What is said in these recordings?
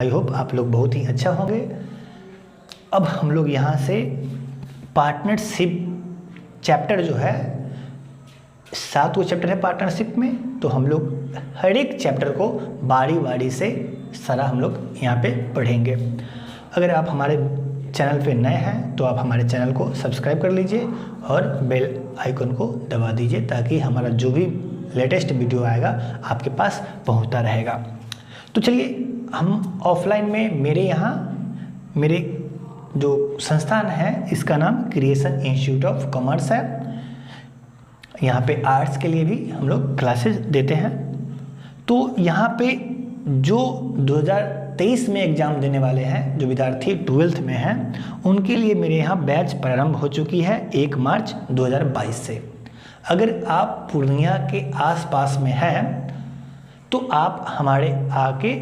I hope आप लोग बहुत ही अच्छा होंगे। अब हम लोग यहाँ से पार्टनरशिप चैप्टर जो है 7 वो चैप्टर है पार्टनरशिप में, तो हम लोग हर एक चैप्टर को बारी बारी से सारा हम लोग यहाँ पे पढ़ेंगे। अगर आप हमारे चैनल पे नए हैं तो आप हमारे चैनल को सब्सक्राइब कर लीजिए और बेल आइकन को दबा दीजिए ताकि हमारा जो भी लेटेस्ट वीडियो आएगा आपके पास पहुँचता रहेगा। तो चलिए हम ऑफलाइन में मेरे जो संस्थान है इसका नाम क्रिएशन इंस्टीट्यूट ऑफ कॉमर्स है। यहाँ पे आर्ट्स के लिए भी हम लोग क्लासेस देते हैं। तो यहाँ पे जो 2023 में एग्ज़ाम देने वाले हैं, जो विद्यार्थी 12th में हैं, उनके लिए मेरे यहाँ बैच प्रारंभ हो चुकी है 1 मार्च 2022 से। अगर आप पूर्णिया के आसपास में हैं तो आप हमारे आके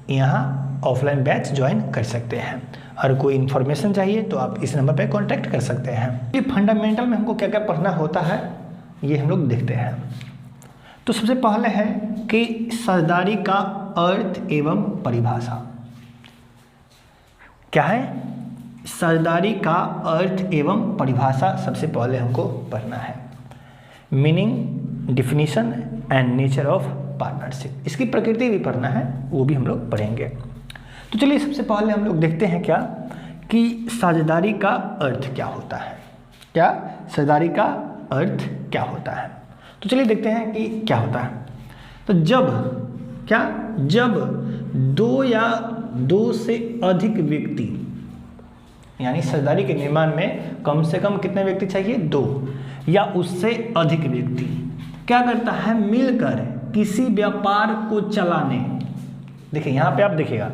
यहाँ ऑफलाइन बैच ज्वाइन कर सकते हैं। और कोई इन्फॉर्मेशन चाहिए तो आप इस नंबर पर कांटेक्ट कर सकते हैं। ये फंडामेंटल में हमको क्या क्या पढ़ना होता है ये हम लोग देखते हैं। तो सबसे पहले है कि साझेदारी का अर्थ एवं परिभाषा क्या है। साझेदारी का अर्थ एवं परिभाषा सबसे पहले हमको पढ़ना है। Meaning, definition and nature of partnership, इसकी प्रकृति भी पढ़ना है, वो भी हम लोग पढ़ेंगे। तो चलिए सबसे पहले हम लोग देखते हैं क्या कि साझेदारी का अर्थ क्या होता है। क्या साझेदारी का अर्थ क्या होता है, तो चलिए देखते हैं कि क्या होता है। तो जब 2 या 2 से अधिक व्यक्ति, यानी साझेदारी के निर्माण में कम से कम कितने व्यक्ति चाहिए, 2 या उससे अधिक व्यक्ति क्या करता है, मिलकर किसी व्यापार को चलाने। देखिए यहाँ पे आप देखिएगा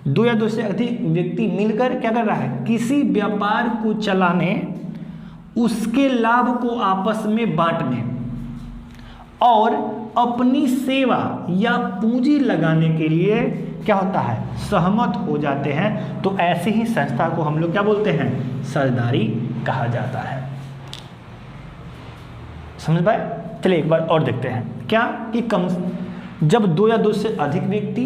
2 या 2 से अधिक व्यक्ति मिलकर क्या कर रहा है, किसी व्यापार को चलाने, उसके लाभ को आपस में बांटने और अपनी सेवा या पूंजी लगाने के लिए क्या होता है, सहमत हो जाते हैं। तो ऐसी ही संस्था को हम लोग क्या बोलते हैं, साझेदारी कहा जाता है। समझ पाए। चलिए एक बार और देखते हैं क्या कि जब 2 या 2 से अधिक व्यक्ति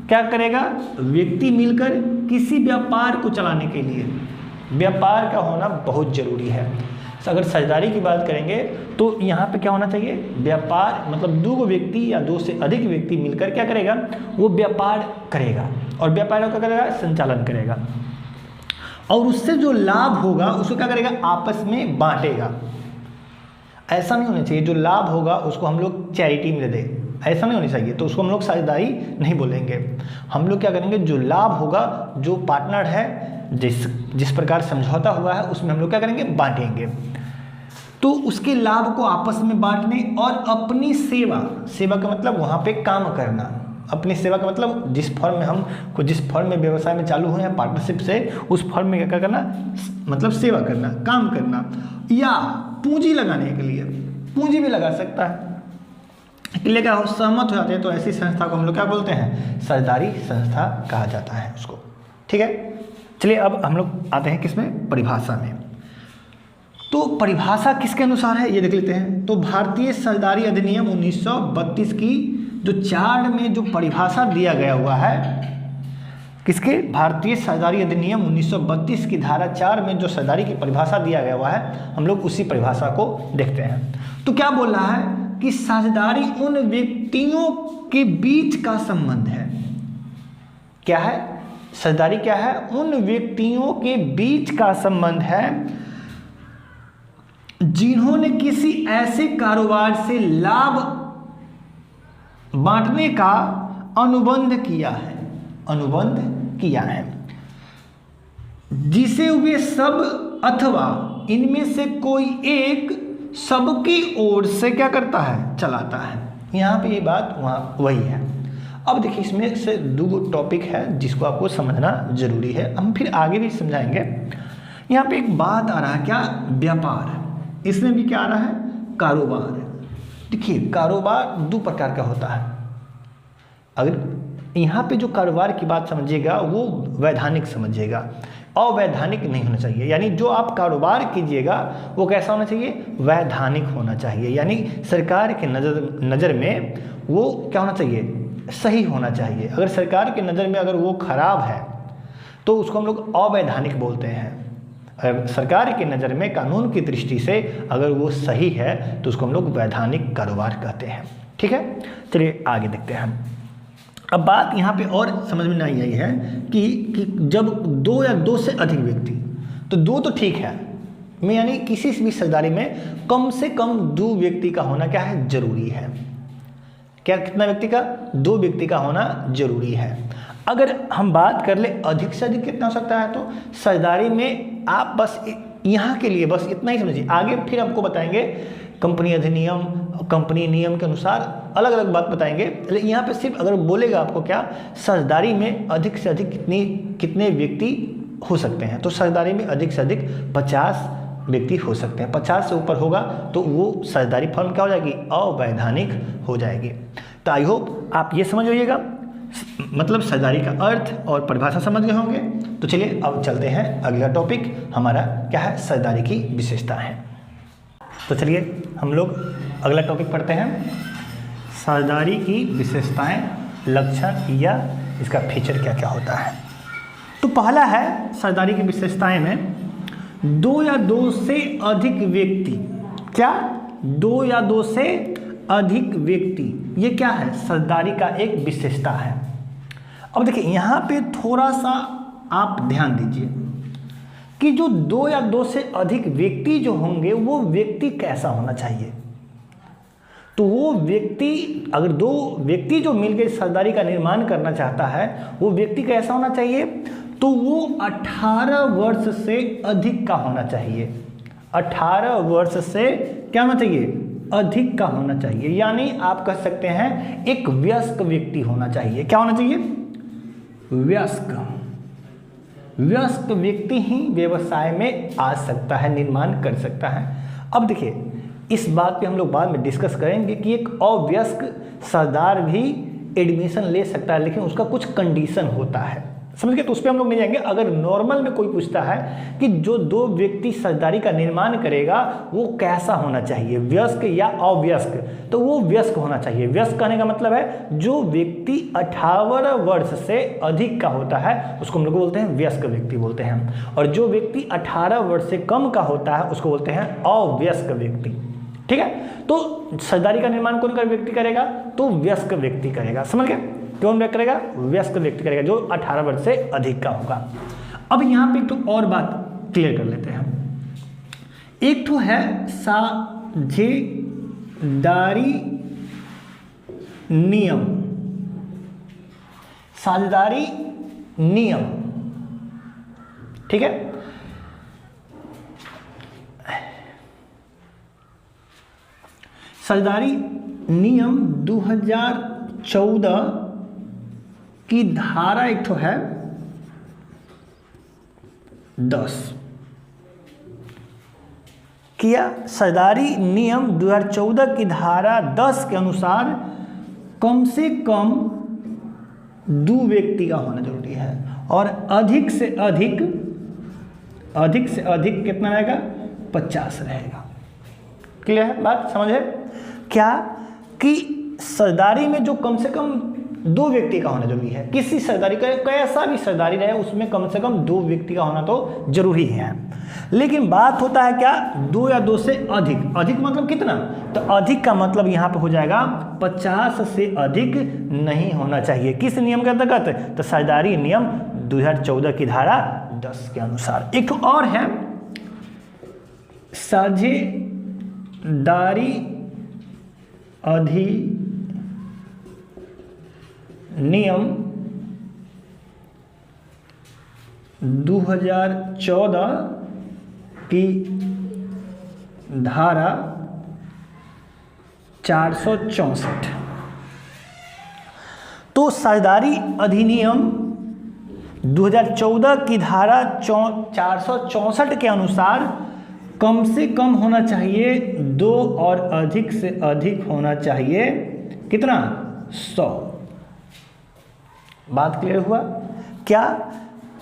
क्या करेगा, व्यक्ति मिलकर किसी व्यापार को चलाने के लिए, व्यापार का होना बहुत जरूरी है। अगर साझेदारी की बात करेंगे तो यहाँ पे क्या होना चाहिए, व्यापार मतलब 2 व्यक्ति या 2 से अधिक व्यक्ति मिलकर क्या करेगा, वो व्यापार करेगा और व्यापार का क्या करेगा, संचालन करेगा और उससे जो लाभ होगा उसको क्या करेगा, आपस में बांटेगा। ऐसा नहीं होना चाहिए जो लाभ होगा उसको हम लोग चैरिटी में दे दें, ऐसा नहीं होना चाहिए। तो उसको हम लोग साझेदारी नहीं बोलेंगे। हम लोग क्या करेंगे, जो लाभ होगा, जो पार्टनर है, जिस प्रकार समझौता हुआ है उसमें हम लोग क्या करेंगे, बांटेंगे। तो उसके लाभ को आपस में बांटने और अपनी सेवा का मतलब वहाँ पे काम करना। अपनी सेवा का मतलब जिस फर्म में व्यवसाय में चालू हुए हैं पार्टनरशिप से, उस फर्म में क्या करना, मतलब सेवा करना, काम करना, या पूंजी लगाने के लिए, पूंजी भी लगा सकता है के लिए क्या हो, सहमत हो जाते हैं। तो ऐसी संस्था को हम लोग क्या बोलते हैं, साझेदारी संस्था कहा जाता है उसको। ठीक है। चलिए अब हम लोग आते हैं किसमें, परिभाषा में। तो परिभाषा किसके अनुसार है ये देख लेते हैं। तो भारतीय साझेदारी अधिनियम 1932 की जो 4 में जो परिभाषा दिया गया हुआ है, किसके, भारतीय साझेदारी अधिनियम 1932 की धारा 4 में जो साझेदारी की परिभाषा दिया गया हुआ है, हम लोग उसी परिभाषा को देखते हैं। तो क्या बोल रहा है कि साझेदारी उन व्यक्तियों के बीच का संबंध है। क्या है, साझेदारी क्या है, उन व्यक्तियों के बीच का संबंध है जिन्होंने किसी ऐसे कारोबार से लाभ बांटने का अनुबंध किया है, जिसे वे सब अथवा इनमें से कोई एक सबकी ओर से क्या करता है, चलाता है। यहाँ पे ये बात वहाँ वही है। अब देखिए इसमें से 2 टॉपिक है जिसको आपको समझना जरूरी है, हम फिर आगे भी समझाएंगे। यहाँ पे एक बात आ रहा है क्या, व्यापार, इसमें भी क्या आ रहा है, कारोबार। देखिए कारोबार 2 प्रकार का होता है। अगर यहाँ पे जो कारोबार की बात समझिएगा वो वैधानिक समझिएगा, अवैधानिक नहीं होना चाहिए। यानी जो आप कारोबार कीजिएगा वो कैसा होना चाहिए, वैधानिक होना चाहिए। यानी सरकार के नज़र में वो क्या होना चाहिए, सही होना चाहिए। अगर सरकार की नज़र में अगर वो खराब है तो उसको हम लोग अवैधानिक बोलते हैं। अगर सरकार की नज़र में कानून की दृष्टि से अगर वो सही है तो उसको हम लोग वैधानिक कारोबार कहते हैं। ठीक है, चलिए आगे देखते हैं। अब बात यहाँ पे और समझ में नहीं आई है कि जब दो या दो से अधिक व्यक्ति, तो दो तो ठीक है, मैं यानी किसी भी साझेदारी में कम से कम दो व्यक्ति का होना क्या है, जरूरी है। क्या कितना व्यक्ति का, दो व्यक्ति का होना जरूरी है। अगर हम बात कर ले अधिक से अधिक कितना हो सकता है, तो साझेदारी में आप बस यहाँ के लिए बस इतना ही समझिए, आगे फिर आपको बताएंगे कंपनी अधिनियम, कंपनी नियम के अनुसार अलग अलग बात बताएंगे। लेकिन यहाँ पे सिर्फ अगर बोलेगा आपको क्या, साझेदारी में अधिक से अधिक कितने व्यक्ति हो सकते हैं, तो साझेदारी में अधिक से अधिक 50 व्यक्ति हो सकते हैं। 50 से ऊपर होगा तो वो साझेदारी फर्म क्या हो जाएगी, अवैधानिक हो जाएगी। तो आई होप आप ये समझ जाइएगा, मतलब साझेदारी का अर्थ और परिभाषा समझ गए होंगे। तो चलिए अब चलते हैं, अगला टॉपिक हमारा क्या है, साझेदारी की विशेषताएं। तो चलिए हम लोग अगला टॉपिक पढ़ते हैं, साझेदारी की विशेषताएं, लक्षण या इसका फीचर क्या क्या होता है। तो पहला है साझेदारी की विशेषताएं में, दो या दो से अधिक व्यक्ति, क्या, दो या दो से अधिक व्यक्ति, ये क्या है, साझेदारी का एक विशेषता है। अब देखिए यहाँ पे थोड़ा सा आप ध्यान दीजिए कि जो दो या दो से अधिक व्यक्ति जो होंगे वो व्यक्ति कैसा होना चाहिए। तो वो व्यक्ति, अगर दो व्यक्ति जो मिलकर साझेदारी का निर्माण करना चाहता है वो व्यक्ति कैसा होना चाहिए, तो वो 18 वर्ष से अधिक का होना चाहिए। 18 वर्ष से क्या होना चाहिए, अधिक का होना चाहिए। यानी आप कह सकते हैं एक वयस्क व्यक्ति होना चाहिए। क्या होना चाहिए, वयस्क। वयस्क व्यक्ति ही व्यवसाय में आ सकता है, निर्माण कर सकता है। अब देखिए इस बात पे हम लोग बाद में डिस्कस करेंगे कि एक अवयस्क साझेदार भी एडमिशन ले सकता है, लेकिन उसका कुछ कंडीशन होता है, समझ गए। तो उस पर हम लोग नहीं जाएंगे। अगर नॉर्मल में कोई पूछता है कि जो दो व्यक्ति साझेदारी का निर्माण करेगा वो कैसा होना चाहिए, वयस्क या अवयस्क, तो वो वयस्क होना चाहिए। वयस्क कहने का मतलब है जो व्यक्ति 18 वर्ष से अधिक का होता है उसको हम लोग बोलते हैं वयस्क व्यक्ति बोलते हैं, और जो व्यक्ति 18 वर्ष से कम का होता है उसको बोलते हैं अवयस्क व्यक्ति। ठीक है, तो साझेदारी का निर्माण कौन कर व्यक्ति करेगा, तो वयस्क व्यक्ति करेगा, समझ गए। कौन व्यक्ति करेगा, वयस्क व्यक्ति करेगा जो 18 वर्ष से अधिक का होगा। अब यहाँ पे एक तो और बात क्लियर कर लेते हैं। एक तो है साझेदारी नियम, साझेदारी नियम, ठीक है। साझेदारी नियम 2014 की धारा एक तो है 10 किया। साझेदारी नियम 2014 की धारा 10 के अनुसार कम से कम 2 व्यक्ति का होना जरूरी है, और अधिक से अधिक कितना रहेगा, 50 रहेगा। क्लियर है बात, समझे क्या, कि साझेदारी में जो कम से कम 2 व्यक्ति का होना जरूरी है। किसी साझेदारी का कैसा भी साझेदारी रहे उसमें कम से कम 2 व्यक्ति का होना तो जरूरी है। लेकिन बात होता है क्या, 2 या 2 से अधिक। अधिक मतलब कितना, तो अधिक का मतलब यहाँ पे हो जाएगा 50 से अधिक नहीं होना चाहिए। किस नियम के अंतर्गत, तो साझेदारी नियम 2014 की धारा 10 के अनुसार। एक तो और है साझेदारी अधिनियम 2014 की धारा 464। तो साझेदारी अधिनियम 2014 की धारा 464 के अनुसार कम से कम होना चाहिए 2 और अधिक से अधिक होना चाहिए कितना, 100। बात क्लियर हुआ क्या,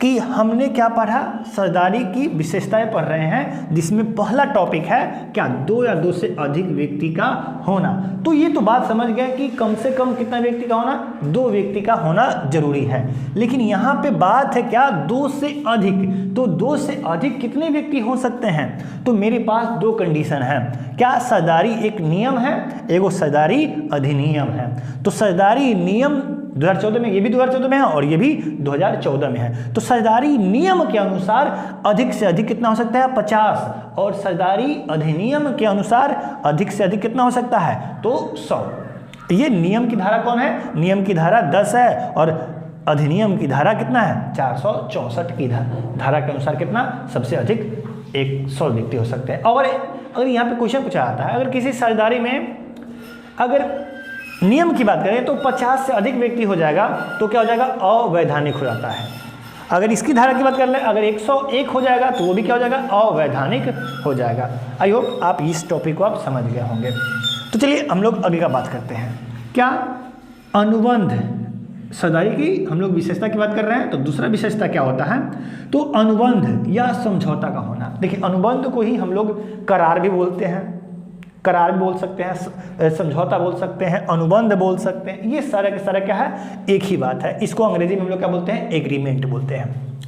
कि हमने क्या पढ़ा, सरदारी की विशेषताएं पढ़ रहे हैं, जिसमें पहला टॉपिक है क्या, 2 या 2 से अधिक व्यक्ति का होना। तो ये तो बात समझ गए कि कम से कम कितना व्यक्ति का होना, 2 व्यक्ति का होना जरूरी है। लेकिन यहाँ पे बात है क्या, 2 से अधिक। तो 2 से अधिक कितने व्यक्ति हो सकते हैं, तो मेरे पास 2 कंडीशन है। क्या, सरदारी एक नियम है, एगो सरदारी अधिनियम है। तो सरदारी नियम 2014 में, ये भी 2014 में है और ये भी 2014 में है। तो सरदारी नियम के अनुसार अधिक से अधिक कितना हो सकता है, 50, और सरदारी अधिनियम के अनुसार अधिक से अधिक कितना हो सकता है, तो 100। ये नियम की धारा कौन है, नियम की धारा 10 है और अधिनियम की धारा कितना है, 464 की धारा के अनुसार कितना, सबसे अधिक 100 व्यक्ति हो सकते हैं। और अगर यहाँ पे क्वेश्चन पूछा जाता है, अगर किसी सरदारी में अगर नियम की बात करें तो 50 से अधिक व्यक्ति हो जाएगा तो क्या हो जाएगा, अवैधानिक हो जाता है। अगर इसकी धारा की बात कर ले, अगर 101 हो जाएगा तो वो भी क्या हो जाएगा, अवैधानिक हो जाएगा। आई होप आप इस टॉपिक को आप समझ गए होंगे। तो चलिए हम लोग अगली का बात करते हैं। क्या, अनुबंध, सरदारी की हम लोग विशेषता की बात कर रहे हैं, तो दूसरा विशेषता क्या होता है, तो अनुबंध या समझौता का होना। देखिए, अनुबंध को ही हम लोग करार भी बोलते हैं, करार भी बोल सकते हैं, समझौता बोल सकते हैं, अनुबंध बोल सकते हैं। ये सारा के सारा क्या है, एक ही बात है। इसको अंग्रेजी में हम लोग क्या बोलते हैं, एग्रीमेंट बोलते हैं।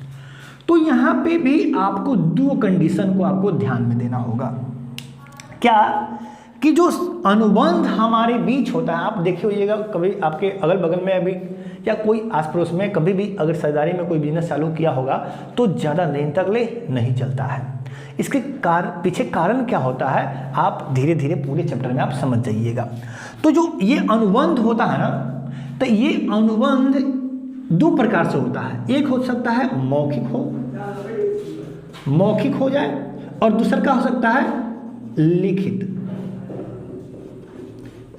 तो यहाँ पे भी आपको 2 कंडीशन को आपको ध्यान में देना होगा। क्या, कि जो अनुबंध हमारे बीच होता है, आप देखे होइएगा कभी आपके अगल बगल में अभी या कोई आस पड़ोस में कभी भी अगर सरदारी में कोई बिजनेस चालू किया होगा तो ज़्यादा दिन तक ले नहीं चलता है। इसके पीछे कारण क्या होता है, आप धीरे धीरे पूरे चैप्टर में आप समझ जाइएगा। तो जो ये अनुबंध होता है ना, तो ये अनुबंध 2 प्रकार से होता है। एक हो सकता है मौखिक हो जाए, और दूसरा क्या हो सकता है,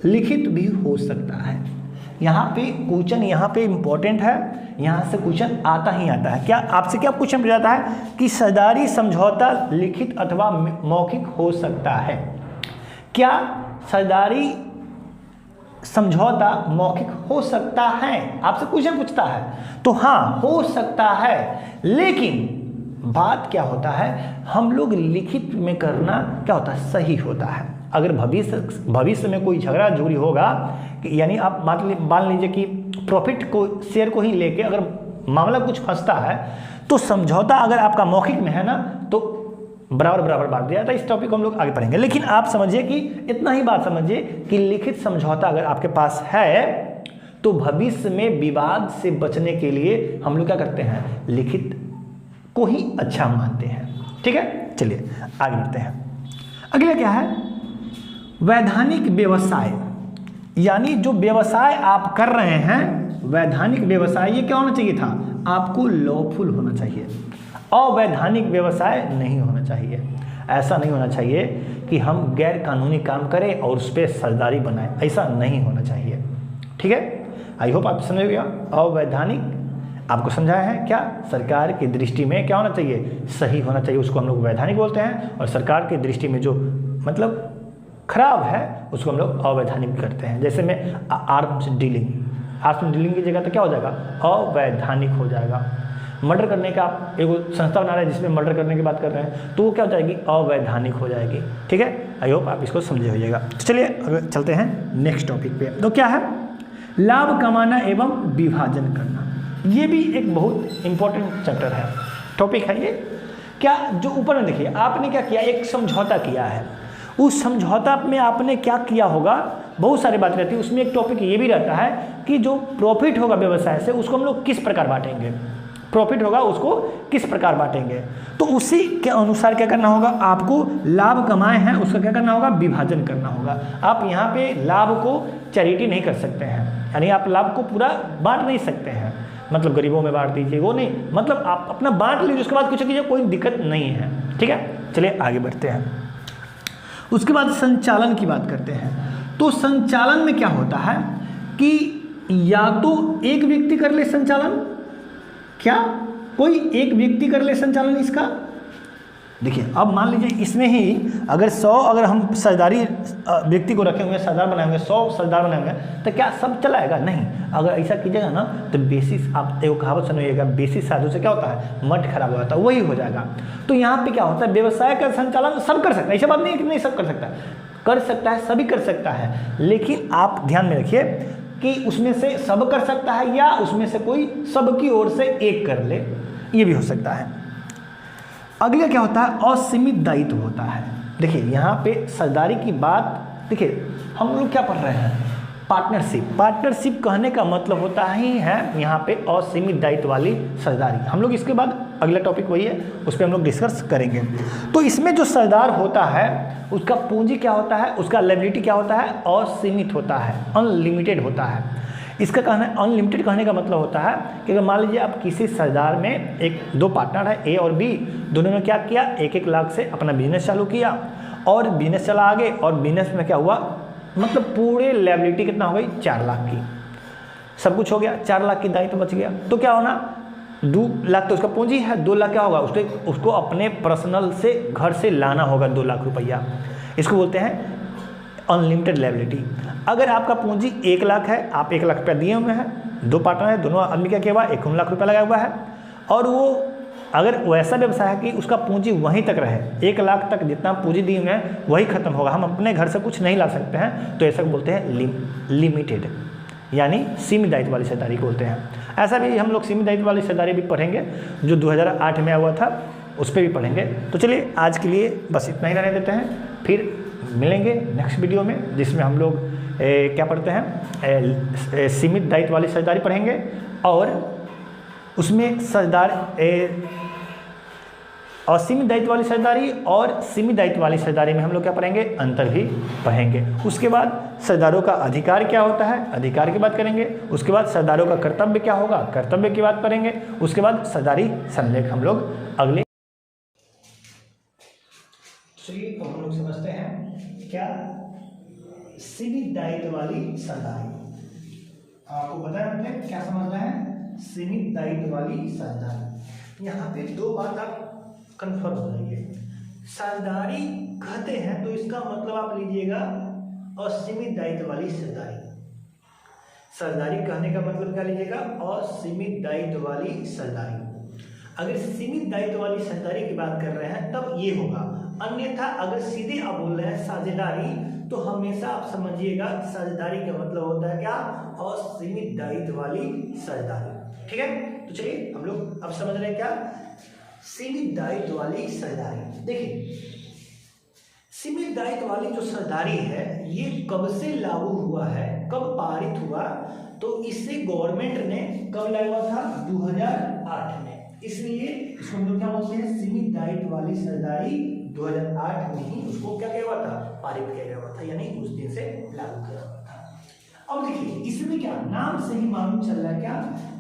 लिखित भी हो सकता है। यहाँ पे क्वेश्चन यहाँ पे इंपॉर्टेंट है, यहाँ से क्वेश्चन आता ही आता है। क्या आपसे क्या क्वेश्चन पूछा जाता है कि सरदारी समझौता लिखित अथवा मौखिक हो सकता है। क्या सरदारी समझौता मौखिक हो सकता है, आपसे क्वेश्चन पूछता है, तो हाँ हो सकता है। लेकिन बात क्या होता है, हम लोग लिखित में करना क्या होता है, सही होता है। अगर भविष्य में कोई झगड़ा झूरी होगा, यानी आप मान लीजिए कि प्रॉफिट को, शेयर को ही लेके अगर मामला कुछ फंसता है, तो समझौता अगर आपका मौखिक में है ना, तो बराबर बांट दिया जाता है। इस टॉपिक को हम लोग आगे पढ़ेंगे। लेकिन आप समझिए कि इतना ही बात समझिए कि लिखित समझौता अगर आपके पास है तो भविष्य में विवाद से बचने के लिए हम लोग क्या करते हैं, लिखित को ही अच्छा मानते हैं। ठीक है, चलिए आगे बढ़ते हैं। अगला क्या है, वैधानिक व्यवसाय, यानी जो व्यवसाय आप कर रहे हैं, वैधानिक व्यवसाय, ये क्या होना चाहिए था, आपको लॉफुल होना चाहिए। अवैधानिक व्यवसाय नहीं होना चाहिए। ऐसा नहीं होना चाहिए कि हम गैर कानूनी काम करें और उस पर सरदारी बनाएं, ऐसा नहीं होना चाहिए। ठीक है, आई होप आप समझ गया। अवैधानिक आपको समझाया है, क्या सरकार की दृष्टि में क्या होना चाहिए, सही होना चाहिए, उसको हम लोग वैधानिक बोलते हैं। और सरकार की दृष्टि में जो मतलब खराब है उसको हम लोग अवैधानिक करते हैं। जैसे में आर्म्स डीलिंग की जगह तो क्या हो जाएगा, अवैधानिक हो जाएगा। मर्डर करने का आप एगो संस्था बना रहे हैं जिसमें मर्डर करने की बात कर रहे हैं, तो वो क्या हो जाएगी, अवैधानिक हो जाएगी। ठीक है, आई होप आप इसको समझे होइएगा। चलिए अगर चलते हैं नेक्स्ट टॉपिक पे। तो क्या है, लाभ कमाना एवं विभाजन करना। ये भी एक बहुत इंपॉर्टेंट चैप्टर है, टॉपिक है ये। क्या, जो ऊपर में देखिए आपने क्या किया, एक समझौता किया है। उस समझौता में आपने क्या किया होगा, बहुत सारी बातें रहती है उसमें। एक टॉपिक ये भी रहता है कि जो प्रॉफिट होगा व्यवसाय से, उसको हम लोग किस प्रकार बांटेंगे, प्रॉफिट होगा उसको किस प्रकार बांटेंगे। तो उसी के अनुसार क्या करना होगा, आपको लाभ कमाए हैं उसका क्या करना होगा, विभाजन करना होगा। आप यहाँ पे लाभ को चैरिटी नहीं कर सकते हैं, यानी आप लाभ को पूरा बांट नहीं सकते हैं, मतलब गरीबों में बांट दीजिए, वो नहीं, मतलब आप अपना बांट लीजिए, उसके बाद कुछ कीजिए, कोई दिक्कत नहीं है। ठीक है, चलिए आगे बढ़ते हैं। उसके बाद संचालन की बात करते हैं। तो संचालन में क्या होता है कि या तो एक व्यक्ति कर ले संचालन, क्या कोई एक व्यक्ति कर ले संचालन इसका। देखिए अब मान लीजिए इसमें ही अगर 100 अगर हम सरदारी व्यक्ति को रखे हुए, सरदार बनाए हुए, 100 सरदार बनाए हुए, तो क्या सब चलाएगा, नहीं। अगर ऐसा कीजिएगा ना तो बेसिस, आप एक कहावत सुनिएगा, बेसिस साधु से क्या होता है, मठ खराब हो जाता है, वही हो जाएगा। तो यहाँ पे क्या होता है, व्यवसाय का संचालन सब कर सकता है, ऐसा बात नहीं है कि नहीं सब कर सकता है, कर सकता है, सभी कर सकता है, लेकिन आप ध्यान में रखिए कि उसमें से सब कर सकता है या उसमें से कोई सबकी ओर से एक कर ले, ये भी हो सकता है। अगले क्या होता है, असीमित दायित्व होता है। देखिए यहाँ पे सरदारी की बात, देखिए हम लोग क्या पढ़ रहे हैं, पार्टनरशिप। पार्टनरशिप कहने का मतलब होता ही है यहाँ पे असीमित दायित्व वाली सरदारी। हम लोग इसके बाद अगला टॉपिक वही है, उस पर हम लोग डिस्कस करेंगे। तो इसमें जो सरदार होता है उसका पूंजी क्या होता है, उसका लायबिलिटी क्या होता है, असीमित होता है, अनलिमिटेड होता है। इसका कहना है, अनलिमिटेड कहने का मतलब होता है कि अगर मान लीजिए आप किसी सरदार में एक दो पार्टनर है ए और बी, दोनों ने क्या किया, 1-1 लाख से अपना बिजनेस चालू किया और बिजनेस चला आगे, और बिजनेस में क्या हुआ, मतलब पूरे लायबिलिटी कितना हो गई, 4 लाख की, सब कुछ हो गया, 4 लाख की दायित्व बच गया। तो क्या होना, 2 लाख तो उसका पूंजी है, 2 लाख क्या होगा, उसको अपने पर्सनल से घर से लाना होगा 2 लाख रुपया। इसको बोलते हैं अनलिमिटेड लायबिलिटी। अगर आपका पूंजी 1 लाख है, आप 1 लाख रुपया दिए हुए हैं, 2 पार्टनर है, दोनों आदमी क्या किया हुआ, 1 लाख रुपया लगाया हुआ है, और वो अगर वैसा व्यवसाय है कि उसका पूंजी वहीं तक रहे, 1 लाख तक जितना पूंजी दिए हुए हैं वही खत्म होगा, हम अपने घर से कुछ नहीं ला सकते हैं, तो ऐसा बोलते हैं लिमिटेड, यानी सीमित दायित्व वाली सरदारी को बोलते हैं। ऐसा भी हम लोग सीमित दायित्व वाली सरदारी भी पढ़ेंगे, जो 2008 में हुआ था, उस पर भी पढ़ेंगे। तो चलिए आज के लिए बस इतना ही रहने देते हैं, फिर मिलेंगे नेक्स्ट वीडियो में, जिसमें हम लोग क्या पढ़ते हैं, सीमित दायित्व वाली सरदारी पढ़ेंगे, और उसमें सरदार असीमित दायित्व वाली सरदारी और सीमित दायित्व वाली सरदारी में हम लोग क्या पढ़ेंगे, अंतर भी पढ़ेंगे। उसके बाद सरदारों का अधिकार क्या होता है, अधिकार की बात करेंगे। उसके बाद सरदारों का कर्तव्य क्या होगा, कर्तव्य की बात करेंगे। उसके बाद सरदारी संलेख हम लोग अगले। चलिए तो हम लोग समझते हैं क्या सीमित दायित्व वाली सरदारी। आपको पता है हमने क्या समझना है, सीमित दायित्व वाली सरदारी। यहाँ पे 2 बात आप कंफर्म हो जाइए। सरदारी कहते हैं तो इसका मतलब आप लीजिएगा असीमित दायित्व वाली सरदारी। सरदारी कहने का मतलब क्या लीजिएगा, असीमित दायित्व वाली सरदारी। अगर सीमित दायित्व वाली सरदारी की बात कर रहे हैं तब ये होगा, अन्यथा अगर सीधे आप बोल रहे हैं साझेदारी, तो हमेशा आप समझिएगा साझेदारी का मतलब होता है क्या, असीमित दायित्व वाली सरदारी। ठीक है, तो चलिए हम लोग अब समझ रहे हैं क्या सीमित दायित्व वाली सरदारी। देखिए सीमित दायित्व वाली जो सरदारी है ये कब से लागू हुआ है, कब पारित हुआ, तो इससे गवर्नमेंट ने कब लाया था, 2008 में। इसलिए इसको हम लोग क्या बोलते हैं, सीमित दायित्व वाली सरदारी 2008 में ही उसको क्या किया हुआ था, पारित किया गया था, यानी उस दिन से लागू किया हुआ था। अब देखिए इसमें क्या नाम से ही मालूम चल रहा है क्या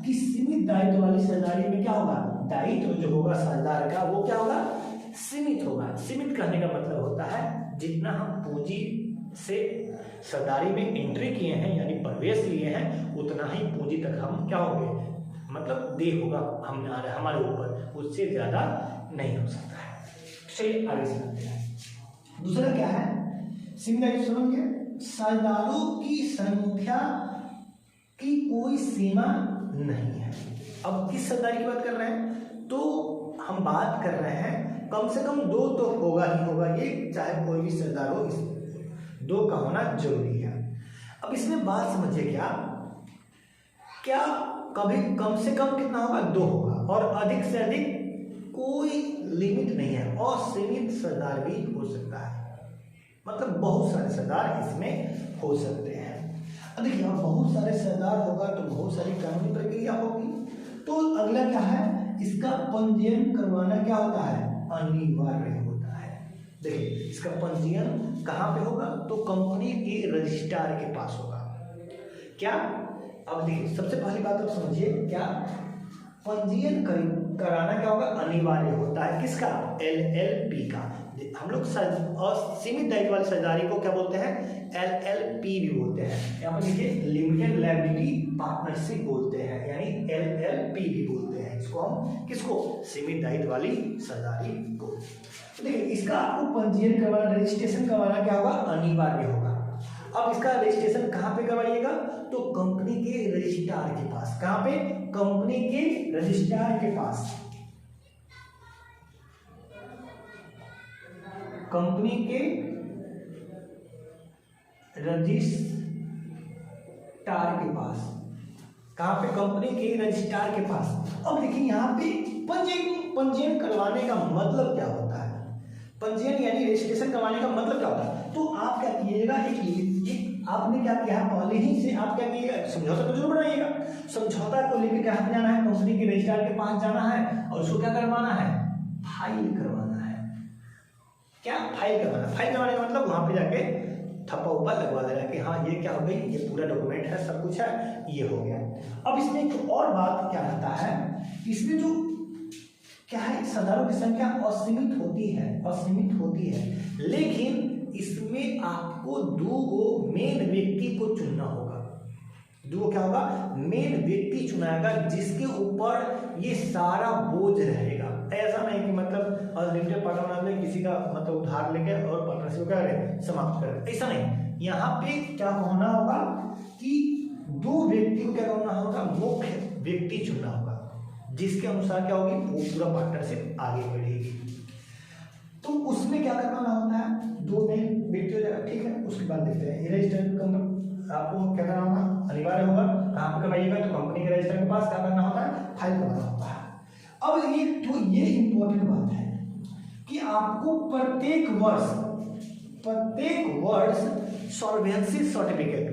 कि सीमित दायित्व वाली सरदारी में क्या होगा, दायित्व जो होगा सरदार का वो क्या होगा, सीमित होगा। सीमित कहने का मतलब होता है जितना हम पूंजी से सरदारी में एंट्री किए हैं यानी प्रवेश लिए हैं, उतना ही पूंजी तक हम क्या होंगे, मतलब दे होगा हमारे ऊपर, उससे ज्यादा नहीं हो सकता है। चलिए आगे समझते हैं। दूसरा क्या है, सीमित दायित्व समझिए, सरदारों की संख्या की कोई सीमा नहीं है। अब किस सरदारी की बात कर रहे हैं, तो हम बात कर रहे हैं कम से कम 2 तो होगा ही होगा, ये चाहे कोई भी सरदार हो, इस 2 का होना जरूरी है। अब इसमें बात समझिए क्या कभी कम से कम कितना होगा, 2 होगा, और अधिक से अधिक कोई लिमिट नहीं है, असीमित सरदार भी हो सकता है, मतलब बहुत सारे सरदार इसमें हो सकते हैं। अब देखिए बहुत सारे सरदार होगा तो बहुत सारी कानूनी प्रक्रिया होगी, तो अगला क्या है, इसका पंजीयन करवाना क्या होता है, अनिवार्य होता है। देखिए इसका पंजीयन कहाँ पे होगा, तो कंपनी के रजिस्ट्रार के पास होगा। क्या, अब देखिए सबसे पहली बात आप समझिए, क्या पंजीयन कराना क्या होगा, अनिवार्य होता है, किसका, LLP का। हम लोग सीमित दायित्व वाली सरदारी को क्या बोलते हैं, LLP भी बोलते हैं। यहाँ पर देखिए लिमिटेड लायबिलिटी पार्टनरशिप बोलते हैं, यानी LLP भी बोलते हैं इसको हम, किसको, सीमित दायित्व वाली सरदारी को। तो देखिए इसका आपको पंजीयन करवाना, रजिस्ट्रेशन करवाना क्या होगा, अनिवार्य होगा। अब इसका रजिस्ट्रेशन कहाँ पे करवाइएगा, तो कंपनी के रजिस्ट्रार के पास। कहाँ पे, कंपनी के रजिस्ट्रार के पास, कंपनी के रजिस्ट्रार के पास। कहाँ पे, कंपनी के रजिस्ट्रार के पास। अब देखिए यहाँ पे पंजीयन करवाने का मतलब क्या होता है, पंजीयन यानी रजिस्ट्रेशन करवाने का मतलब क्या होता है। तो आप क्या कीजिएगा, एक आपने क्या किया है, पहले ही से आप क्या कीजिएगा, समझौता तो जरूर बनाइएगा। समझौता को लेकर कहाँ जाना है, कंपनी के रजिस्ट्रार के पास जाना है और उसको क्या करवाना है, फाइल करवाना है। क्या, फाइल करवाना। फाइल करवाने का मतलब वहां पे जाके थप्पा उपा लगवा देना कि हाँ ये क्या हो गई, ये पूरा डॉक्यूमेंट है, सब कुछ है, ये हो गया। अब इसमें एक और बात क्या रहता है, इसमें जो क्या है, सदस्यों की संख्या असीमित होती है, असीमित होती है, लेकिन इसमें आपको 2 मेन व्यक्ति को चुनना होगा। 2 क्या होगा, मेन व्यक्ति चुनाएगा जिसके ऊपर ये सारा बोझ रहेगा। ऐसा नहीं कि मतलब लिमिटेड पार्टनर में किसी का मतलब उधार लेके और पार्टनरशिप क्या करें, समाप्त करें, ऐसा नहीं। यहाँ पे क्या होना होगा कि 2 व्यक्ति को क्या करना होगा, मुख्य व्यक्ति चुनना होगा, जिसके अनुसार क्या होगी, वो पूरा पार्टनरशिप आगे बढ़ेगी। तो उसमें क्या करवाना होता है, 2 मेन व्यक्ति हो जाएगा, ठीक है। उसके बाद देखते हैं रजिस्टर कंपनी आपको क्या करना होगा, अनिवार्य होगा। कहाँ पर करवाइएगा, तो कंपनी के रजिस्टर के पास क्या करना होता है, फाइल करवाना होता है। अब ये इंपॉर्टेंट बात है कि आपको प्रत्येक वर्ष सॉल्वेंसी सर्टिफिकेट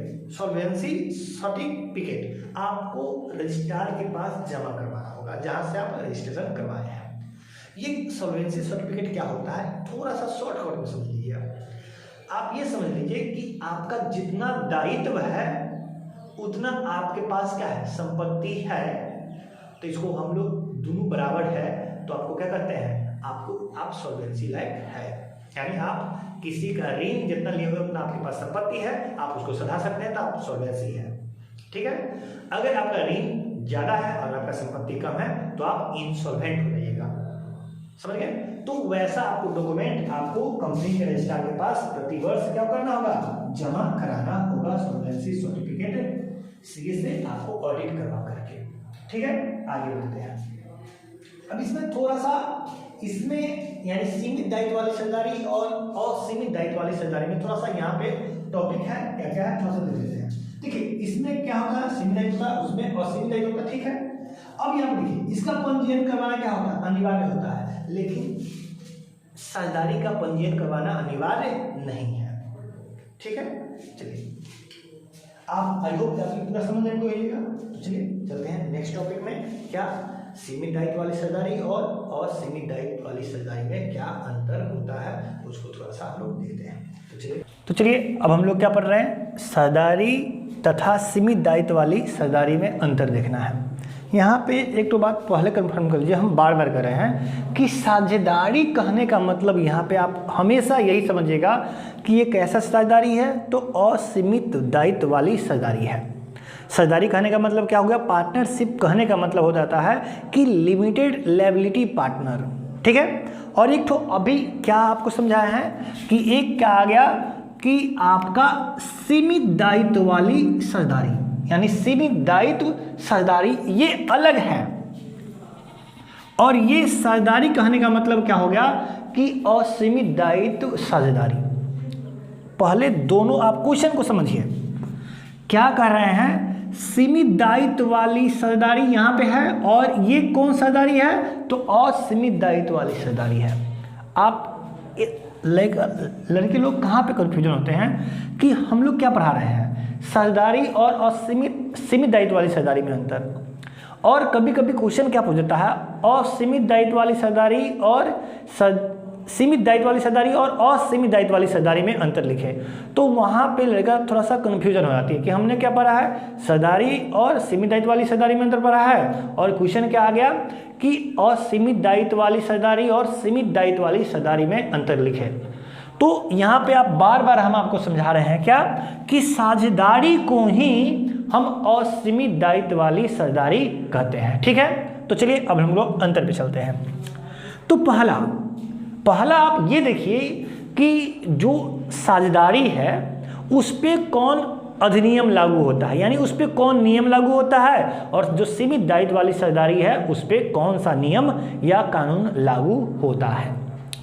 आपको रजिस्ट्रार के पास जमा करवाना होगा, जहां से आप रजिस्ट्रेशन करवाए हैं। ये सॉल्वेंसी सर्टिफिकेट क्या होता है, थोड़ा सा शॉर्टकट में समझ लीजिए। आप ये समझ लीजिए कि आपका जितना दायित्व है उतना आपके पास क्या है, संपत्ति है। तो इसको हम लोग दोनों बराबर है, तो आपको क्या करते हैं, आप सॉल्वेंसी लायक है, यानी आप किसी का ऋण जितना लिए हुए उतना आपके पास संपत्ति है, आप उसको सधा सकते हैं, तो आप सॉल्वेंसी है, ठीक है। अगर आपका ऋण ज्यादा है और आपका संपत्ति कम है तो आप इंसॉल्वेंट हो जाइएगा, समझ गए। तो वैसा आपको डॉक्यूमेंट आपको कंपनी के रजिस्ट्रार के पास प्रतिवर्ष क्या करना होगा, जमा कराना होगा, सॉल्वेंसी सर्टिफिकेट सीए से आपको ऑडिट करवा करके, ठीक है। आगे बढ़ते हैं। अब इसमें थोड़ा सा इसमें यानी सीमित दायित्व वाली साझेदारी और असीमित दायित्व वाली साझेदारी में थोड़ा सा यहाँ पे टॉपिक है, क्या क्या है थोड़ा सा देख लेते हैं। देखिए इसमें क्या होता है, सीमित दायित्व, उसमें असीमित दायित्व होता है, ठीक है। अब यहाँ पे देखिए इसका पंजीयन करवाना क्या होता है, अनिवार्य होता है, लेकिन साझेदारी का पंजीयन करवाना अनिवार्य नहीं है, ठीक है। चलिए आप आई होप आपकी पूरा समझ में आएगा। तो चलिए चलते हैं नेक्स्ट टॉपिक में, क्या सीमित दायित्व वाली साझेदारी और असीमित दायित्व वाली साझेदारी में क्या अंतर होता है, उसको थोड़ा सा हम लोग देखते हैं। तो चलिए अब हम लोग क्या पढ़ रहे हैं, साझेदारी तथा सीमित दायित्व वाली साझेदारी में अंतर देखना है। यहाँ पे एक तो बात पहले कंफर्म कर लीजिए, हम बार बार कर रहे हैं कि साझेदारी कहने का मतलब यहाँ पे आप हमेशा यही समझिएगा कि ये कैसा साझेदारी है, तो असीमित दायित्व वाली साझेदारी है। साझेदारी कहने का मतलब क्या हो गया, पार्टनरशिप कहने का मतलब हो जाता है कि लिमिटेड लायबिलिटी पार्टनर, ठीक है। और एक तो अभी क्या आपको समझाया है कि एक क्या आ गया कि आपका सीमित दायित्व वाली साझेदारी, यानी सीमित दायित्व साझेदारी ये अलग है, और ये साझेदारी कहने का मतलब क्या हो गया कि असीमित दायित्व साझेदारी। पहले दोनों आप क्वेश्चन को समझिए, क्या कर रहे हैं, सीमित दायित्व वाली साझेदारी यहाँ पे है और ये कौन साझेदारी है, तो असीमित दायित्व वाली साझेदारी है। आप लड़के लोग कहाँ पे कंफ्यूजन होते हैं कि हम लोग क्या पढ़ा रहे हैं, साझेदारी और सीमित दायित्व वाली साझेदारी में अंतर। और कभी कभी क्वेश्चन क्या पूछ देता है, असीमित दायित्व वाली साझेदारी और सीमित दायित्व वाली साझेदारी और असीमित दायित्व वाली साझेदारी में अंतर लिखे, तो वहाँ पे लड़का थोड़ा सा कन्फ्यूजन हो जाती है कि हमने क्या पढ़ा है, साझेदारी और सीमित दायित्व वाली साझेदारी में अंतर पढ़ा है, और क्वेश्चन क्या आ गया कि असीमित दायित्व वाली साझेदारी और सीमित दायित्व वाली साझेदारी में अंतर लिखे। तो यहाँ पे आप बार बार हम आपको समझा रहे हैं क्या कि साझेदारी को ही हम असीमित दायित्व वाली साझेदारी कहते हैं, ठीक है। तो चलिए अब हम लोग अंतर पे चलते हैं। तो पहला आप ये देखिए कि जो साझेदारी है उस पे कौन अधिनियम लागू होता है, यानी उस पे कौन नियम लागू होता है, और जो सीमित दायित्व वाली साझेदारी है उस पे कौन सा नियम या कानून लागू होता है।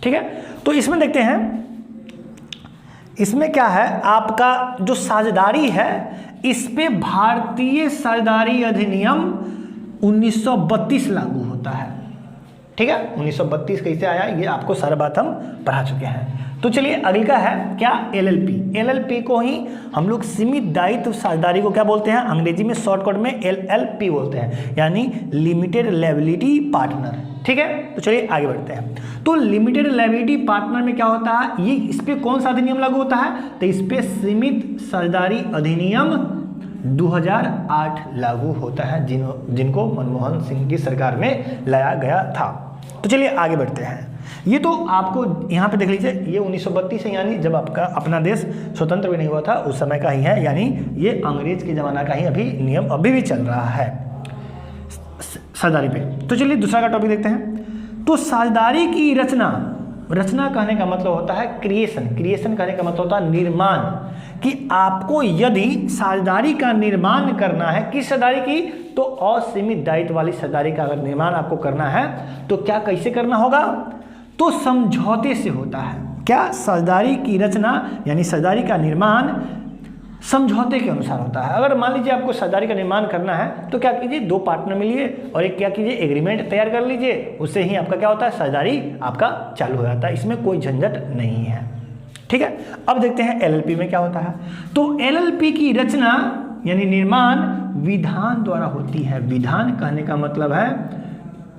ठीक है, तो इसमें देखते हैं, इसमें क्या है, आपका जो साझेदारी है इस पे भारतीय साझेदारी अधिनियम 1932 लागू होता है। ठीक है, 1932 कैसे आया ये आपको सारा बात हम पढ़ा चुके हैं। तो चलिए अगली का है क्या, एलएलपी। एलएलपी को ही हम लोग सीमित दायित्व साझेदारी को क्या बोलते हैं, अंग्रेजी में शॉर्टकट में एलएलपी बोलते हैं, यानी लिमिटेड लायबिलिटी पार्टनर। ठीक है, तो चलिए आगे बढ़ते हैं। तो लिमिटेड लायबिलिटी पार्टनर में क्या होता है, ये इस पे कौन सा अधिनियम लागू होता है, तो इस पे सीमित साझेदारी अधिनियम 2008 लागू होता है, जिनको मनमोहन सिंह की सरकार में लाया गया था। तो चलिए आगे बढ़ते हैं। ये तो आपको यहाँ पे देख लीजिए, ये 1932 है, यानी जब आपका अपना देश स्वतंत्र भी नहीं हुआ था उस समय का ही है, यानी ये अंग्रेज के ज़माना का ही अभी नियम अभी भी चल रहा है साझेदारी पे। तो चलिए दूसरा का टॉपिक देखते हैं। तो साझेदारी की रचना, रचना कहने का मतलब होता है क्रिएशन, क्रिएशन कहने का मतलब होता है निर्माण, कि आपको यदि साझेदारी का निर्माण करना है, किस साझेदारी की, तो असीमित दायित्व वाली साझेदारी का अगर निर्माण आपको करना है तो क्या कैसे करना होगा, तो समझौते से होता है। क्या, साझेदारी की रचना यानी साझेदारी का निर्माण समझौते के अनुसार होता है। अगर मान लीजिए आपको साझेदारी का निर्माण करना है तो क्या कीजिए, दो पार्टनर मिलिए और एक क्या कीजिए, एग्रीमेंट तैयार कर लीजिए, उससे ही आपका क्या होता है, साझेदारी आपका चालू हो जाता है, इसमें कोई झंझट नहीं है। ठीक है, अब देखते हैं एलएलपी में क्या होता है। तो एलएलपी की रचना यानी निर्माण विधान द्वारा होती है। विधान कहने का मतलब है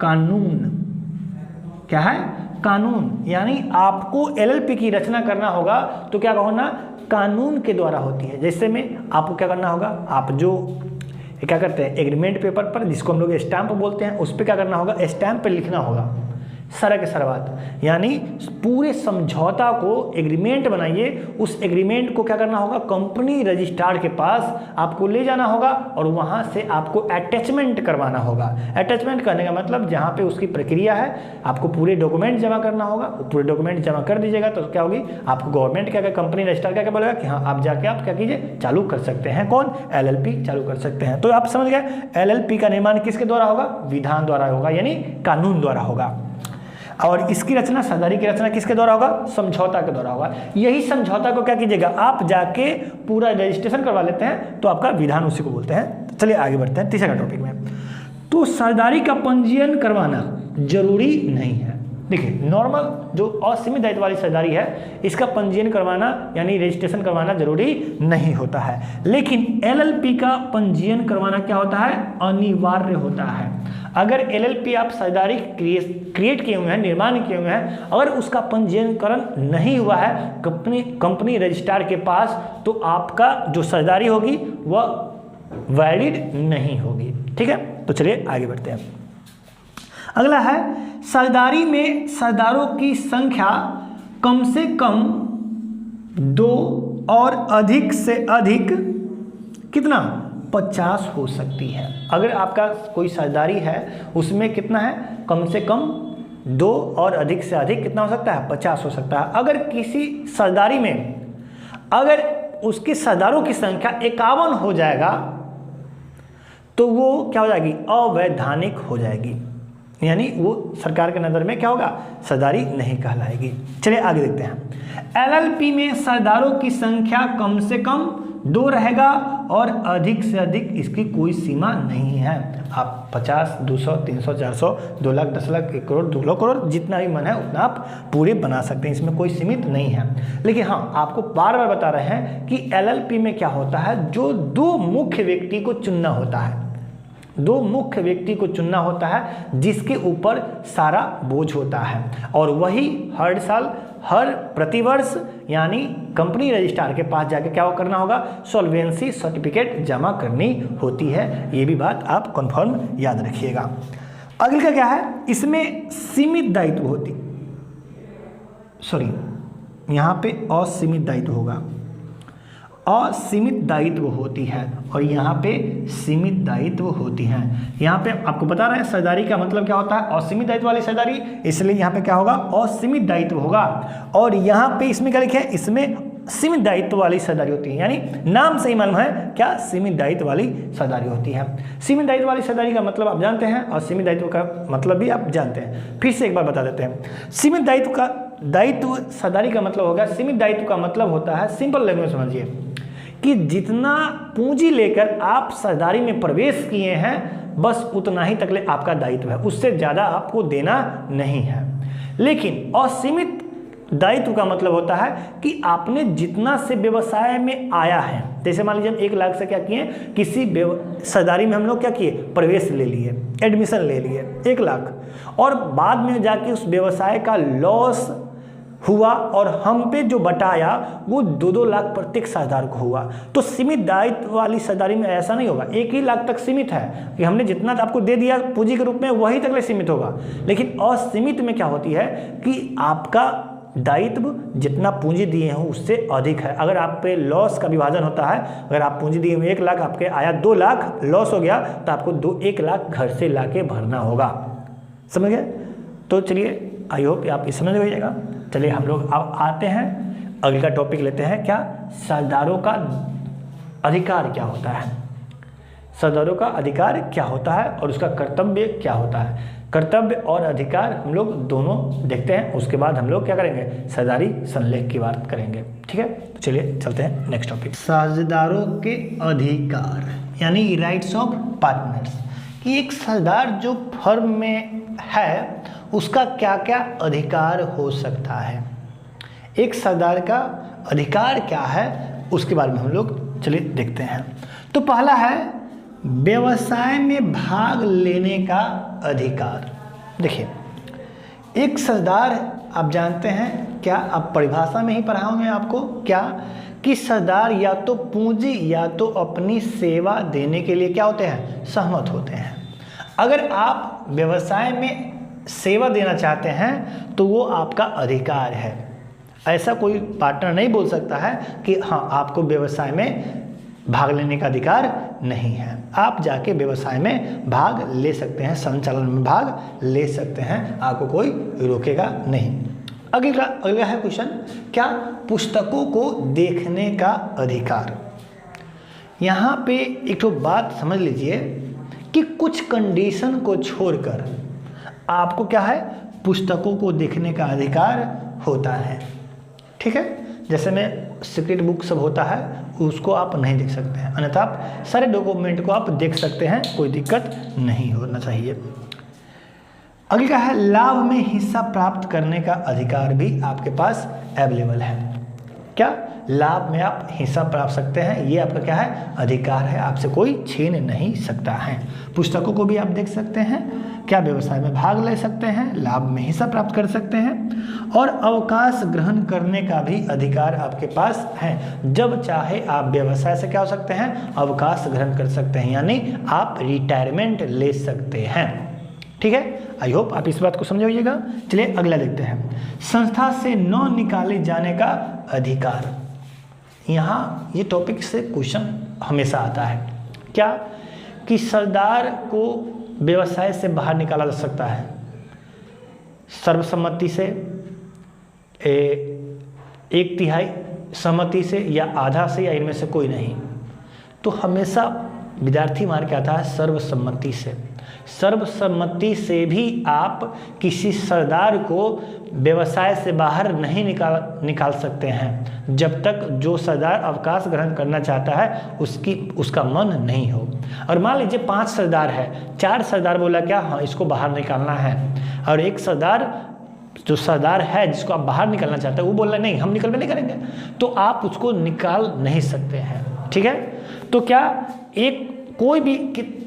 कानून, क्या है, कानून, यानी आपको एलएलपी की रचना करना होगा तो क्या होना, कानून के द्वारा होती है। जैसे में आपको क्या करना होगा, आप जो क्या करते हैं एग्रीमेंट पेपर पर, जिसको हम लोग स्टैंप बोलते हैं, उस पर क्या करना होगा, स्टैंप पे लिखना होगा सारा के सारा बात, यानी पूरे समझौता को एग्रीमेंट बनाइए, उस एग्रीमेंट को क्या करना होगा, कंपनी रजिस्ट्रार के पास आपको ले जाना होगा और वहां से आपको अटैचमेंट करवाना होगा। अटैचमेंट करने का मतलब जहां पे उसकी प्रक्रिया है, आपको पूरे डॉक्यूमेंट जमा करना होगा, पूरे डॉक्यूमेंट जमा कर दीजिएगा तो क्या होगी, आपको गवर्नमेंट क्या, कंपनी रजिस्ट्रार क्या बोलेगा कि हाँ आप जाके आप क्या कीजिए, चालू कर सकते हैं, कौन, एलएलपी चालू कर सकते हैं। तो आप समझ गए, एलएलपी का निर्माण किसके द्वारा होगा, विधान द्वारा होगा, यानी कानून द्वारा होगा। और इसकी रचना, साझेदारी की रचना किसके द्वारा होगा, समझौता के द्वारा होगा। यही समझौता को क्या कीजिएगा, आप जाके पूरा रजिस्ट्रेशन करवा लेते हैं तो आपका विधान उसी को बोलते हैं। चलिए आगे बढ़ते हैं तीसरा टॉपिक में। तो साझेदारी का पंजीयन करवाना जरूरी नहीं है। देखिए, नॉर्मल जो असीमित दायित्व वाली साझेदारी है इसका पंजीयन करवाना यानी रजिस्ट्रेशन करवाना जरूरी नहीं होता है, लेकिन एलएलपी का पंजीयन करवाना क्या होता है, अनिवार्य होता है। अगर एलएलपी आप साझेदारी क्रिएट किए हुए हैं, निर्माण किए हुए हैं, अगर उसका पंजीयनकरण नहीं हुआ है कंपनी रजिस्ट्रार के पास, तो आपका जो साझेदारी होगी वह वैलिड नहीं होगी। ठीक है, तो चलिए आगे बढ़ते हैं। अगला है, साझेदारी में साझेदारों की संख्या कम से कम 2 और अधिक से अधिक कितना, 50 हो सकती है। अगर आपका कोई साझेदारी है उसमें कितना है, कम से कम 2 और अधिक से अधिक कितना हो सकता है, 50 हो सकता है। अगर किसी साझेदारी में अगर उसके साझेदारों की संख्या 51 हो जाएगा तो वो क्या हो जाएगी, अवैधानिक हो जाएगी, यानी वो सरकार के नज़र में क्या होगा, साझेदारी नहीं कहलाएगी। चलिए आगे देखते हैं। एलएलपी में साझेदारों की संख्या कम से कम 2 रहेगा और अधिक से अधिक इसकी कोई सीमा नहीं है। आप 50, 200, 300, 400, 2 लाख, 10 लाख, 1 करोड़, 2 करोड़ जितना भी मन है उतना आप पूरे बना सकते हैं, इसमें कोई सीमित नहीं है। लेकिन हाँ, आपको बार बार बता रहे हैं कि एलएलपी में क्या होता है, जो 2 मुख्य व्यक्ति को चुनना होता है, 2 मुख्य व्यक्ति को चुनना होता है जिसके ऊपर सारा बोझ होता है, और वही हर साल हर प्रतिवर्ष यानी कंपनी रजिस्ट्रार के पास जाके क्या करना होगा, सॉल्वेंसी सर्टिफिकेट जमा करनी होती है। ये भी बात आप कंफर्म याद रखिएगा। अगले का क्या है, इसमें सीमित दायित्व होती, यहाँ पे असीमित दायित्व होगा, असीमित दायित्व होती है और यहाँ पे सीमित दायित्व होती है। यहाँ पे आपको बता रहे हैं साझेदारी का मतलब क्या होता है, असीमित दायित्व वाली साझेदारी, इसलिए यहाँ पे क्या होगा, असीमित दायित्व होगा। और यहाँ पे इसमें क्या लिखे है, इसमें सीमित दायित्व वाली साझेदारी होती है, यानी नाम से ही मालूम है क्या, सीमित दायित्व वाली साझेदारी होती है। सीमित दायित्व वाली साझेदारी का मतलब आप जानते हैं और सीमित दायित्व का मतलब भी आप जानते हैं, फिर से एक बार बता देते हैं। सीमित दायित्व साझेदारी का मतलब होगा, सीमित दायित्व का मतलब होता है, सिंपल लैंग्वेज समझिए, कि जितना पूंजी लेकर आप साझेदारी में प्रवेश किए हैं बस उतना ही तक ले आपका दायित्व है, उससे ज़्यादा आपको देना नहीं है। लेकिन असीमित दायित्व का मतलब होता है कि आपने जितना से व्यवसाय में आया है, जैसे मान लीजिए हम 1 लाख से क्या किए, किसी साझेदारी में हम लोग क्या किए, प्रवेश ले लिए, एडमिशन ले लिए 1 लाख, और बाद में जाके उस व्यवसाय का लॉस हुआ और हम पे जो बटाया वो 2-2 लाख प्रत्येक साझेदार को हुआ। तो सीमित दायित्व वाली साझेदारी में ऐसा नहीं होगा, 1 ही लाख तक सीमित है कि हमने जितना आपको दे दिया पूंजी के रूप में वही तक ले सीमित होगा। लेकिन असीमित में क्या होती है कि आपका दायित्व जितना पूंजी दिए हैं उससे अधिक है। अगर आप पे लॉस का विभाजन होता है, अगर आप पूंजी दिए हुए 1 लाख, आपके आया 2 लाख, लॉस हो गया तो आपको 1 लाख घर से ला के भरना होगा। समझ गए? तो चलिए आई होप आप इस समझ जाइएगा। चलिए हम लोग अब आते हैं अगले का टॉपिक लेते हैं, क्या, साझेदारों का अधिकार क्या होता है। साझेदारों का अधिकार क्या होता है और उसका कर्तव्य क्या होता है। कर्तव्य और अधिकार हम लोग दोनों देखते हैं, उसके बाद हम लोग क्या करेंगे, साझेदारी संलेख की बात करेंगे। ठीक है, तो चलिए चलते हैं नेक्स्ट टॉपिक। साझेदारों के अधिकार यानी राइट्स ऑफ पार्टनर्स, कि एक साझेदार जो फर्म में है उसका क्या क्या अधिकार हो सकता है, एक साझेदार का अधिकार क्या है उसके बारे में हम लोग चलिए देखते हैं। तो पहला है व्यवसाय में भाग लेने का अधिकार। देखिए एक साझेदार, आप जानते हैं क्या, आप परिभाषा में ही पढ़ा हूँ मैं आपको क्या, कि साझेदार या तो पूंजी या तो अपनी सेवा देने के लिए क्या होते हैं, सहमत होते हैं। अगर आप व्यवसाय में सेवा देना चाहते हैं तो वो आपका अधिकार है। ऐसा कोई पार्टनर नहीं बोल सकता है कि हाँ आपको व्यवसाय में भाग लेने का अधिकार नहीं है। आप जाके व्यवसाय में भाग ले सकते हैं, संचालन में भाग ले सकते हैं, आपको कोई रोकेगा नहीं। अगला है क्वेश्चन, क्या, पुस्तकों को देखने का अधिकार। यहाँ पे एक तो बात समझ लीजिए कि कुछ कंडीशन को छोड़कर आपको क्या है, पुस्तकों को देखने का अधिकार होता है। ठीक है, जैसे में सीक्रेट बुक सब होता है उसको आप नहीं देख सकते हैं, अन्यथा आप सारे डॉक्यूमेंट को आप देख सकते हैं, कोई दिक्कत नहीं होना चाहिए। अगला है लाभ में हिस्सा प्राप्त करने का अधिकार भी आपके पास अवेलेबल है। क्या, लाभ में आप हिस्सा प्राप्त सकते हैं, ये आपका क्या है, अधिकार है, आपसे कोई छीन नहीं सकता है। पुस्तकों को भी आप देख सकते हैं, क्या व्यवसाय में भाग ले सकते हैं, लाभ में हिस्सा प्राप्त कर सकते हैं, और अवकाश ग्रहण करने का भी अधिकार आपके पास है। जब चाहे आप व्यवसाय से क्या हो सकते हैं, अवकाश ग्रहण कर सकते हैं, यानी आप रिटायरमेंट ले सकते हैं। ठीक है, आई होप आप इस बात को समझिएगा। चलिए अगला देखते हैं, संस्था से न निकाले जाने का अधिकार। यहाँ ये टॉपिक से क्वेश्चन हमेशा आता है, क्या, कि साझेदार को व्यवसाय से बाहर निकाला जा सकता है सर्वसम्मति से, 1/3 सहमति से, या आधा से, या इनमें से कोई नहीं। तो हमेशा विद्यार्थी मार के आता है सर्वसम्मति से। सर्वसम्मति से भी आप किसी साझेदार को व्यवसाय से बाहर नहीं निकाल सकते हैं जब तक जो साझेदार अवकाश ग्रहण करना चाहता है उसका मन नहीं हो। और मान लीजिए 5 साझेदार है, 4 साझेदार बोला क्या, हाँ इसको बाहर निकालना है, और एक साझेदार जो साझेदार है जिसको आप बाहर निकालना चाहते हैं वो बोल रहा नहीं हम निकल भी नहीं करेंगे, तो आप उसको निकाल नहीं सकते हैं। ठीक है, तो क्या एक कोई भी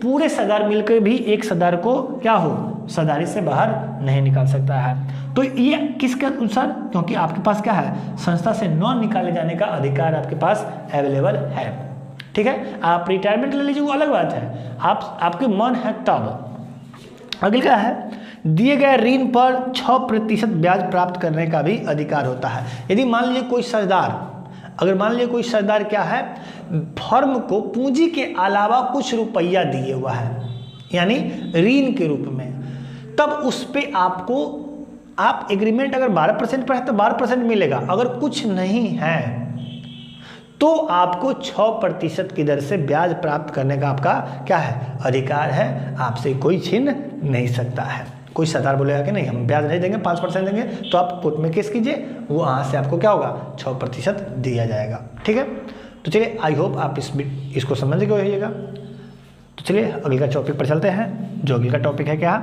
पूरे साझेदार मिलकर भी एक साझेदार को क्या हो, साझेदारी से बाहर नहीं निकाल सकता है। तो ये किसके अनुसार, क्योंकि आपके पास क्या है, संस्था से न निकाले जाने का अधिकार आपके पास अवेलेबल है। ठीक है, आप रिटायरमेंट ले लीजिए वो अलग बात है, आपके मन है तब। अगला है, दिए गए ऋण पर 6% ब्याज प्राप्त करने का भी अधिकार होता है। यदि मान लीजिए कोई साझेदार, अगर मान लीजिए कोई साझेदार क्या है, फर्म को पूंजी के अलावा कुछ रुपया दिए हुआ है, यानी ऋण के रूप में, तब उस पे आप एग्रीमेंट अगर 12% पर है तो 12% मिलेगा। अगर कुछ नहीं है तो आपको 6% की दर से ब्याज प्राप्त करने का आपका क्या है, अधिकार है, आपसे कोई छीन नहीं सकता है। कोई सरकार बोलेगा कि नहीं हम ब्याज नहीं देंगे, 5% देंगे, तो आप कोर्ट में केस कीजिए, वो वहाँ से आपको क्या होगा, 6% दिया जाएगा। ठीक है, तो चलिए आई होप आप इसको समझ गए होइएगा। तो चलिए अगले का टॉपिक पर चलते हैं, जो अगले का टॉपिक है क्या,